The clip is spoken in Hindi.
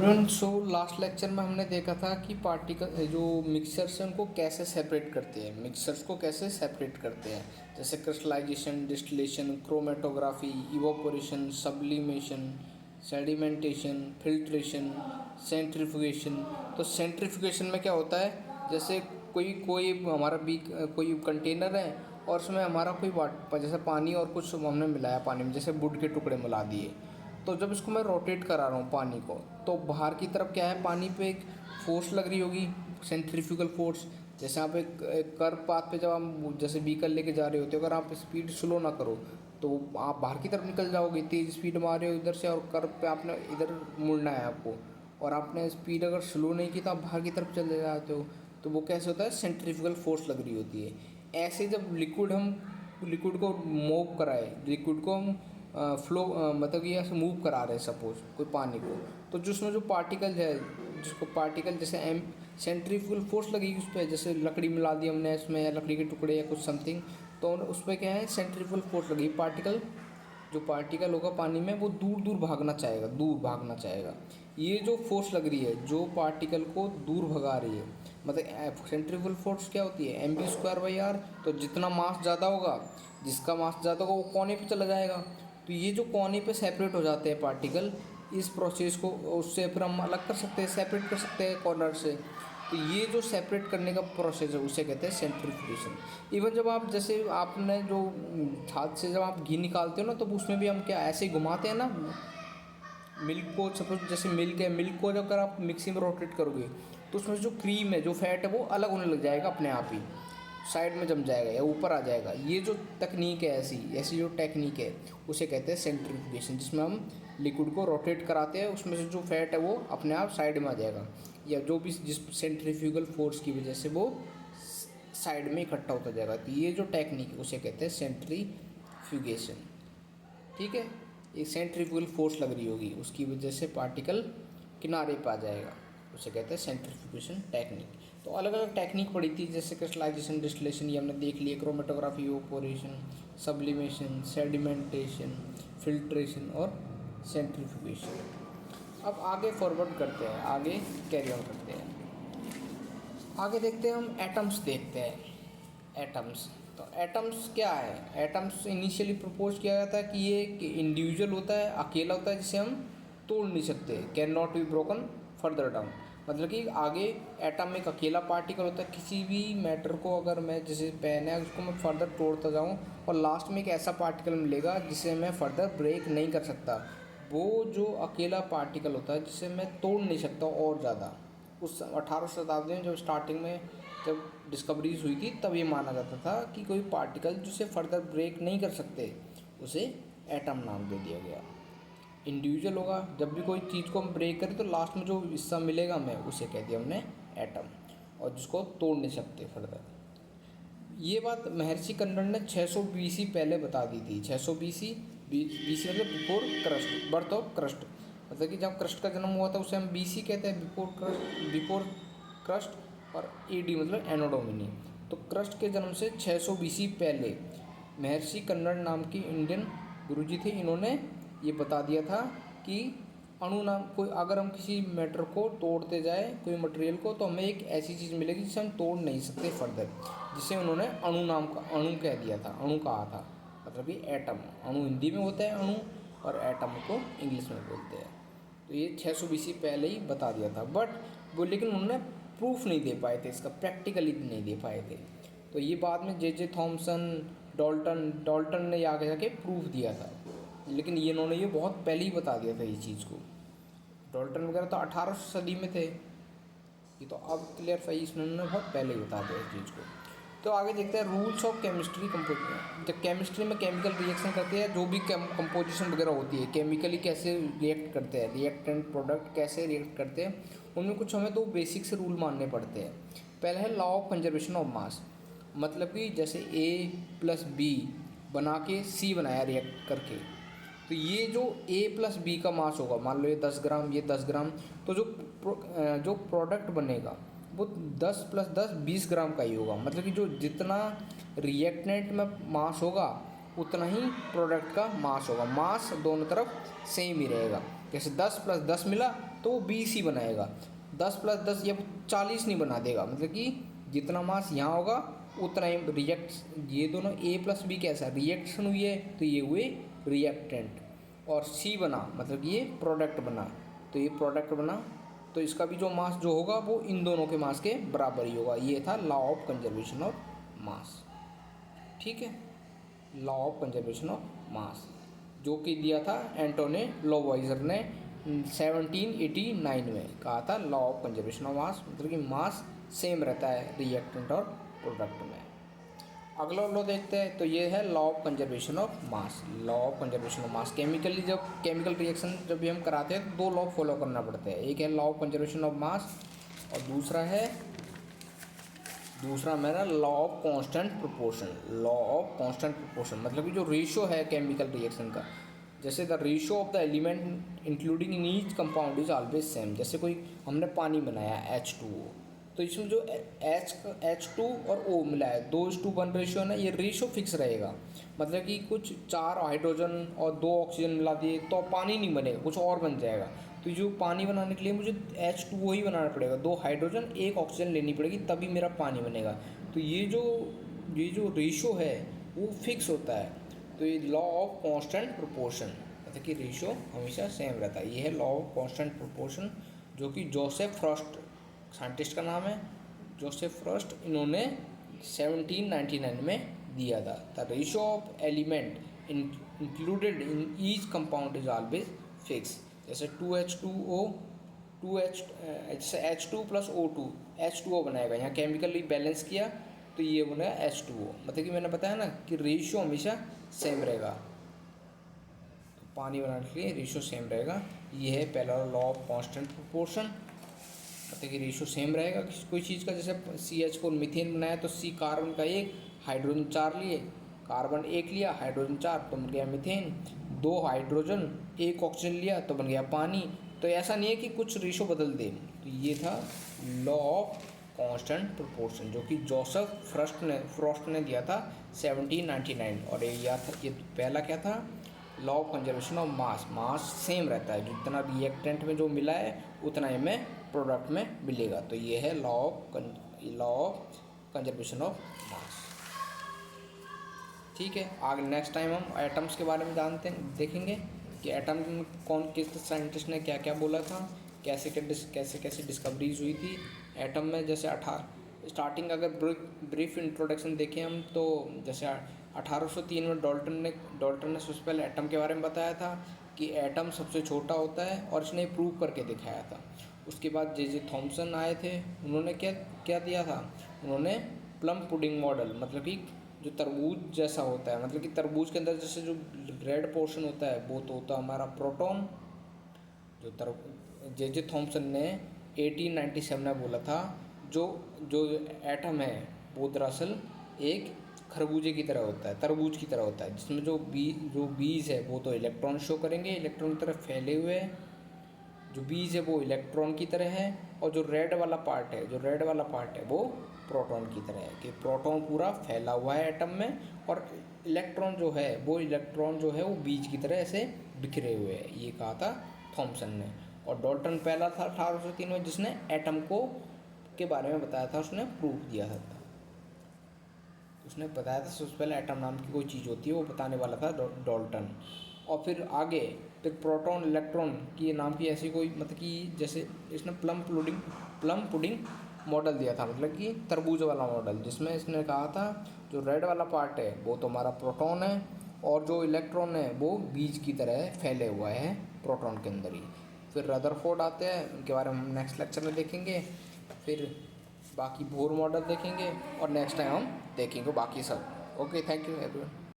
फ्रेंड्स, सो लास्ट लेक्चर में हमने देखा था कि पार्टिकल जो मिक्सचर्स हैं उनको कैसे सेपरेट करते हैं, मिक्सचर्स को कैसे सेपरेट करते हैं, जैसे crystallization, distillation, chromatography, evaporation, sublimation, sedimentation, filtration, centrifugation. तो सेंट्रीफ्यूगेशन में क्या होता है, जैसे कोई कोई हमारा बी कोई कंटेनर है और उसमें हमारा कोई वाट जैसे पानी और कुछ हमने मिलाया पानी में, जैसे वुड के टुकड़े मिला दिए। तो जब इसको मैं रोटेट करा रहा हूँ पानी को, तो बाहर की तरफ क्या है, पानी पे एक फोर्स लग रही होगी, सेंट्रीफ्यूगल फोर्स। जैसे आप एक कर्व पाथ पे जब आप जैसे व्हीकल लेके जा रहे होते हो, अगर आप स्पीड स्लो ना करो तो आप बाहर की तरफ निकल जाओगे। तेज़ स्पीड में आ रहे हो इधर से और कर्व पे आपने इधर मुड़ना है आपको, और आपने स्पीड अगर स्लो नहीं की तो आप बाहर की तरफ चले जाते हो। तो वो कैसे होता है, सेंट्रीफ्यूगल फोर्स लग रही होती है। ऐसे जब लिक्विड को मूव कराए, लिक्विड को हम फ्लो मतलब कि ऐसे मूव करा रहे हैं सपोज कोई पानी को, तो जिसमें जो पार्टिकल है, जिसको पार्टिकल जैसे सेंट्रीफ्यूगल फोर्स लगी उस पर, जैसे लकड़ी मिला दी हमने इसमें या लकड़ी के टुकड़े या कुछ समथिंग, तो उस पर क्या है, सेंट्रीफ्यूगल फोर्स लगी। जो पार्टिकल होगा पानी में वो दूर दूर भागना चाहेगा, दूर भागना चाहेगा। ये जो फोर्स लग रही है जो पार्टिकल को दूर भगा रही है, मतलब सेंट्रीफ्यूगल फोर्स क्या होती है, mv²/r। तो जितना मास ज़्यादा होगा, जिसका मास ज़्यादा होगा वो कोने पे चला जाएगा। तो ये जो कोने पे सेपरेट हो जाते हैं पार्टिकल, इस प्रोसेस को उससे फिर हम अलग कर सकते हैं, सेपरेट कर सकते हैं कॉर्नर से। तो ये जो सेपरेट करने का प्रोसेस है उसे कहते हैं सेंट्रीफ्यूगेशन। इवन जब आप जैसे आपने जो हाथ से जब आप घी निकालते हो ना, तो उसमें भी हम क्या ऐसे ही घुमाते हैं ना, मिल्क को सपोज जैसे मिल्क है, मिल्क को अगर आप मिक्सी में रोटेट करोगे तो उसमें जो क्रीम है, जो फैट है, वो अलग होने लग जाएगा, अपने आप ही साइड में जम जाएगा या ऊपर आ जाएगा। ये जो तकनीक है, ऐसी ऐसी जो टेक्निक है उसे कहते हैं सेंट्रीफ्यूगेशन, जिसमें हम लिक्विड को रोटेट कराते हैं, उसमें से जो फैट है वो अपने आप साइड में आ जाएगा, या जो भी जिस सेंट्रीफ्यूगल फोर्स की वजह से वो साइड में इकट्ठा होता जाएगा। तो ये जो टेक्निक है उसे कहते हैं सेंट्रीफ्यूगेशन। ठीक है, एक सेंट्रीफ्यूगल फोर्स लग रही होगी, उसकी वजह से पार्टिकल किनारे पर आ जाएगा, उसे कहते हैं सेंट्रीफ्यूगेशन टेक्निक। तो अलग अलग टेक्निक पड़ी थी, जैसे क्रिस्टलाइजेशन, डिस्टिलेशन, ये हमने देख लिया, chromatography, evaporation, sublimation, sedimentation, filtration और सेंट्रीफ्यूगेशन। अब आगे फॉरवर्ड करते हैं, आगे कैरी ऑन करते हैं। आगे देखते हैं, हम एटम्स देखते हैं। एटम्स, तो एटम्स क्या है, एटम्स इनिशियली प्रपोज किया गया था कि ये एक इंडिविजुअल होता है, अकेला होता है, जिसे हम तोड़ नहीं सकते, can not be broken further down. मतलब कि आगे एटम एक अकेला पार्टिकल होता है, किसी भी मैटर को अगर मैं जैसे पेन है उसको मैं फर्दर तोड़ता जाऊँ और लास्ट में एक ऐसा पार्टिकल मिलेगा जिसे मैं फर्दर ब्रेक नहीं कर सकता, वो जो अकेला पार्टिकल होता है जिसे मैं तोड़ नहीं सकता और ज़्यादा। उस 18वीं शताब्दी में जब स्टार्टिंग में जब डिस्कवरीज हुई थी, तब ये माना जाता था कि कोई पार्टिकल जिसे फर्दर ब्रेक नहीं कर सकते उसे एटम नाम दे दिया गया। इंडिविजुअल होगा, जब भी कोई चीज़ को हम ब्रेक करें तो लास्ट में जो हिस्सा मिलेगा हमें उसे कह दिया हमने एटम, और जिसको तोड़ नहीं सकते फर्दर। ये बात महर्षि कन्नड़ ने 600 BC पहले बता दी थी। 600 BC, BC मतलब before crust, birth of crust, मतलब कि जब क्रस्ट का जन्म हुआ था उसे हम BC कहते हैं, बिफोर क्रस्ट। और AD मतलब एनो डोमिनी। तो क्रस्ट के जन्म से 600 BC पहले महर्षि कन्नड़ नाम की इंडियन गुरुजी थे, इन्होंने ये बता दिया था कि अणु नाम कोई, अगर हम किसी मैटर को तोड़ते जाए, कोई मटेरियल को, तो हमें एक ऐसी चीज़ मिलेगी जिसे हम तोड़ नहीं सकते फर्दर, जिसे उन्होंने अणु नाम का, अणु कह दिया था, अणु कहा था। मतलब कि एटम, अणु हिंदी में होता है अणु, और एटम को इंग्लिश में बोलते हैं। तो ये 600 BC पहले ही बता दिया था, बट वो लेकिन उन्होंने प्रूफ नहीं दे पाए थे, इसका प्रैक्टिकली नहीं दे पाए थे। तो ये बाद में जे थॉमसन, डॉल्टन ने आगे जाके प्रूफ दिया था, लेकिन ये इन्होंने ये बहुत पहले ही बता दिया था ये चीज़ को। डॉल्टन वगैरह तो 18वीं सदी में थे, ये तो अब क्लियर फाई इसमें उन्होंने बहुत पहले ही बता दिया इस चीज़ को। तो आगे देखते हैं रूल्स ऑफ केमिस्ट्री कंपोजिशन। जब केमिस्ट्री में केमिकल रिएक्शन करते हैं, जो भी कंपोजिशन वगैरह होती है, केमिकली कैसे रिएक्ट करते हैं, रिएक्टेंट प्रोडक्ट कैसे रिएक्ट करते हैं, उनमें कुछ हमें दो बेसिक से रूल मानने पड़ते हैं। पहला है law of conservation of mass, मतलब कि जैसे A+B बना के C बनाया रिएक्ट करके, तो ये जो A+B का मास होगा, मान लो ये 10 ग्राम, ये 10 ग्राम, तो जो प्रोडक्ट बनेगा वो 10 + 10 20 ग्राम का ही होगा। मतलब कि जो जितना रिएक्टेंट में मास होगा उतना ही प्रोडक्ट का मास होगा, मास दोनों तरफ सेम ही रहेगा। जैसे 10 + 10 मिला तो वो 20 ही बनाएगा। 10 + 10 ये 40 नहीं बना देगा, मतलब कि जितना मास यहाँ होगा उतना ही रिएक्ट, ये दोनों A + B कैसा रिएक्शन हुई है, तो ये हुए रिएक्टेंट, और C बना मतलब कि ये प्रोडक्ट बना, तो ये प्रोडक्ट बना, तो इसका भी जो मास जो होगा वो इन दोनों के मास के बराबर ही होगा। ये था law of conservation of mass. ठीक है, law of conservation of mass जो कि दिया था एंटोनी लोवाइजर ने 1789 में कहा था। Law of conservation of mass मतलब कि मास सेम रहता है रिएक्टेंट और प्रोडक्ट में। अगला लॉ देखते हैं, तो ये है law of conservation of mass. Law of conservation of mass chemically जब केमिकल रिएक्शन जब भी हम कराते हैं तो 2 लॉ फॉलो करना पड़ता है। एक है law of conservation of mass और दूसरा मेरा law of constant proportion. Law of constant proportion मतलब कि जो रेशियो है केमिकल रिएक्शन का, जैसे the ratio of the element including in each compound is always same. जैसे कोई हमने पानी बनाया H2O, तो इसमें जो H2 और O मिला है 2:1 रेशियो है ना, ये रेशियो फिक्स रहेगा। मतलब कि कुछ 4 हाइड्रोजन और 2 ऑक्सीजन मिला दिए तो पानी नहीं बनेगा, कुछ और बन जाएगा। तो जो पानी बनाने के लिए मुझे H2O ही बनाना पड़ेगा, 2 हाइड्रोजन 1 ऑक्सीजन लेनी पड़ेगी तभी मेरा पानी बनेगा। तो ये जो रेशियो है वो फिक्स होता है। तो ये लॉ ऑफ कांस्टेंट प्रोपोर्शन मतलब कि रेशियो हमेशा सेम रहता है। ये है लॉ ऑफ कांस्टेंट प्रोपोर्शन जो कि जोसेफ फ्रॉस्ट साइंटिस्ट का नाम है, जोसेफ फ्रॉस्ट, इन्होंने 1799 में दिया था। The ratio of element included in each compound is always fix. जैसे 2H2O जैसे H2 + O2 H2O बनाएगा, यहाँ केमिकली बैलेंस किया तो ये बनेगा H2O। मतलब कि मैंने बताया ना कि रेशियो हमेशा सेम रहेगा, तो पानी बनाने के लिए रेशियो सेम रहेगा। ये है पहला लॉ ऑफ कांस्टेंट प्रोपोर्शन, मतलब कि रेशियो सेम रहेगा कोई चीज़ का। जैसे CH4 मीथेन बनाया तो C कार्बन का 1, हाइड्रोजन 4 लिए, कार्बन 1 लिया, हाइड्रोजन 4 तो बन गया मीथेन। 2 हाइड्रोजन 1 ऑक्सीजन लिया तो बन गया पानी। तो ऐसा नहीं है कि कुछ रेशियो बदल दे। तो ये था लॉ ऑफ कांस्टेंट प्रोपोर्शन जो कि जोसेफ फ्रॉस्ट ने दिया था 1799। और ये पहला क्या था, law of conservation of mass. Mass same रहता है, जितना रिएक्टेंट में जो मिला है उतना ही में प्रोडक्ट में मिलेगा। तो ये है law of conservation of mass. ठीक है, आगे नेक्स्ट टाइम हम एटम्स के बारे में देखेंगे कि एटम में किस साइंटिस्ट ने क्या क्या बोला था, कैसे कैसे डिस्कवरीज हुई थी एटम में। जैसे स्टार्टिंग अगर ब्रीफ इंट्रोडक्शन देखें हम, तो जैसे 1803 में डाल्टन ने सबसे पहले एटम के बारे में बताया था कि एटम सबसे छोटा होता है, और इसने प्रूव करके दिखाया था। उसके बाद जे थॉमसन आए थे, उन्होंने क्या दिया था, उन्होंने प्लम पुडिंग मॉडल, मतलब कि जो तरबूज जैसा होता है, मतलब कि तरबूज के अंदर जैसे जो रेड पोर्शन होता है वो तो होता है हमारा प्रोटॉन। जे थॉमसन ने 1897 में बोला था जो एटम है वो दरअसल एक खरबूजे की तरह होता है, तरबूज की तरह होता है, जिसमें जो बीज है वो तो इलेक्ट्रॉन शो करेंगे, इलेक्ट्रॉन की तरफ फैले हुए हैं। जो बीज है वो इलेक्ट्रॉन की तरह है, और जो रेड वाला पार्ट है वो प्रोटॉन की तरह है, कि प्रोटॉन पूरा फैला हुआ है एटम में, और इलेक्ट्रॉन जो है वो बीज की तरह ऐसे बिखरे हुए हैं। ये कहा था थॉमसन ने। और डाल्टन पहला था 1803 में जिसने एटम के बारे में बताया था, उसने प्रूफ दिया था। उसने बताया था सबसे पहले एटम नाम की कोई चीज़ होती है वो बताने वाला था डाल्टन। और फिर प्रोटॉन इलेक्ट्रॉन की नाम की ऐसी कोई, मतलब कि जैसे इसने प्लम पुडिंग मॉडल दिया था, मतलब कि तरबूज वाला मॉडल, जिसमें इसने कहा था जो रेड वाला पार्ट है वो तो हमारा प्रोटॉन है, और जो इलेक्ट्रॉन है वो बीज की तरह फैले हुआ है प्रोटॉन के अंदर ही। फिर रदरफोर्ड आते हैं, उनके बारे में हम नेक्स्ट लेक्चर में देखेंगे। फिर बाकी बोर मॉडल देखेंगे, और नेक्स्ट टाइम हम देखेंगे बाकी सब। Okay, thank you everyone.